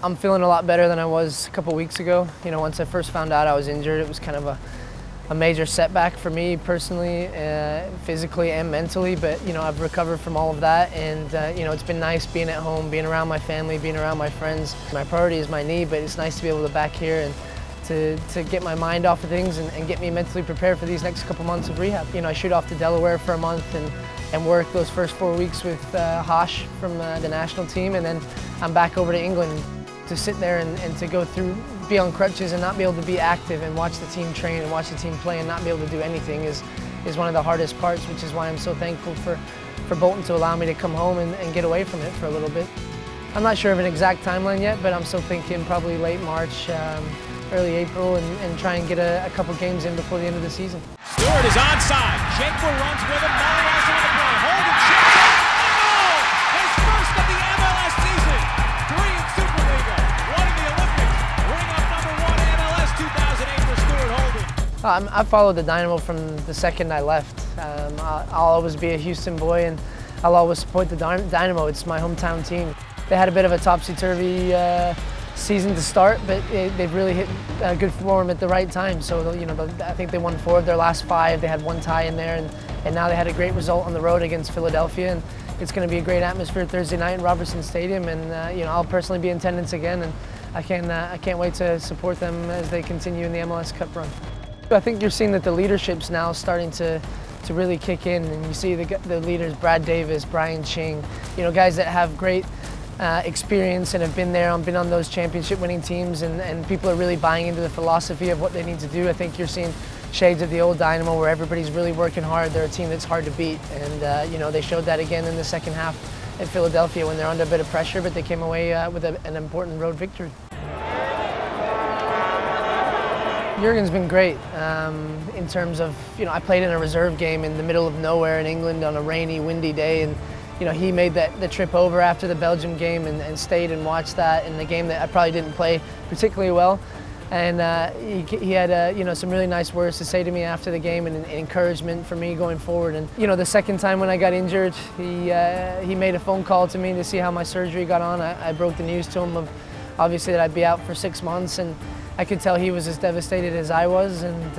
I'm feeling a lot better than I was a couple weeks ago. You know, once I first found out I was injured, it was kind of a major setback for me personally, physically and mentally, but you know, I've recovered from all of that, and you know, it's been nice being at home, being around my family, being around my friends. My priority is my knee, but it's nice to be able to back here and to get my mind off of things and get me mentally prepared for these next couple months of rehab. You know, I shoot off to Delaware for a month and work those first 4 weeks with Hosh from the national team, and then I'm back over to England. To sit there and to go through, be on crutches and not be able to be active and watch the team train and watch the team play and not be able to do anything is one of the hardest parts, which is why I'm so thankful for Bolton to allow me to come home and get away from it for a little bit. I'm not sure of an exact timeline yet, but I'm still thinking probably late March, early April, and try and get a couple games in before the end of the season. Stuart is onside. Shankford runs with him. Molly has on the play. Holden shoots it. Oh! His first of the MLS season. 3 in Superliga. 1 in the Olympics. Ring up #1 MLS 2008 for Stuart Holden. I've followed the Dynamo from the second I left. I'll always be a Houston boy, and I'll always support the Dynamo. It's my hometown team. They had a bit of a topsy-turvy season to start, but they've really hit good form at the right time. So you know, I think they won 4 of their last 5. They had 1 tie in there, and now they had a great result on the road against Philadelphia. And it's going to be a great atmosphere Thursday night in Robertson Stadium, and you know, I'll personally be in attendance again, and I can't wait to support them as they continue in the MLS Cup run. I think you're seeing that the leadership's now starting to really kick in, and you see the leaders, Brad Davis, Brian Ching, you know, guys that have great experience and have been there, been on those championship winning teams, and people are really buying into the philosophy of what they need to do. I think you're seeing shades of the old Dynamo where everybody's really working hard. They're a team that's hard to beat, and you know, they showed that again in the second half at Philadelphia when they're under a bit of pressure, but they came away with an important road victory. Jurgen's been great in terms of, you know, I played in a reserve game in the middle of nowhere in England on a rainy, windy day, and you know, he made the trip over after the Belgium game and stayed and watched that in the game that I probably didn't play particularly well. And he had you know, some really nice words to say to me after the game and encouragement for me going forward. And you know, the second time when I got injured, he made a phone call to me to see how my surgery got on. I broke the news to him of obviously that I'd be out for 6 months, and I could tell he was as devastated as I was. And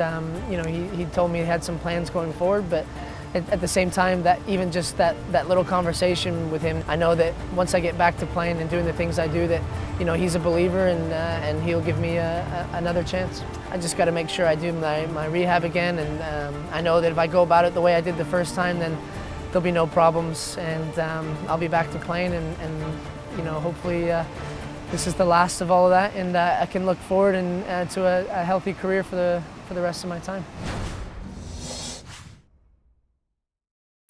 you know, he told me he had some plans going forward, but at the same time, that even just that little conversation with him, I know that once I get back to playing and doing the things I do, that you know, he's a believer, and he'll give me another chance. I just got to make sure I do my rehab again, and I know that if I go about it the way I did the first time, then there'll be no problems, and I'll be back to playing, and you know, hopefully this is the last of all of that, and I can look forward to a healthy career for the rest of my time.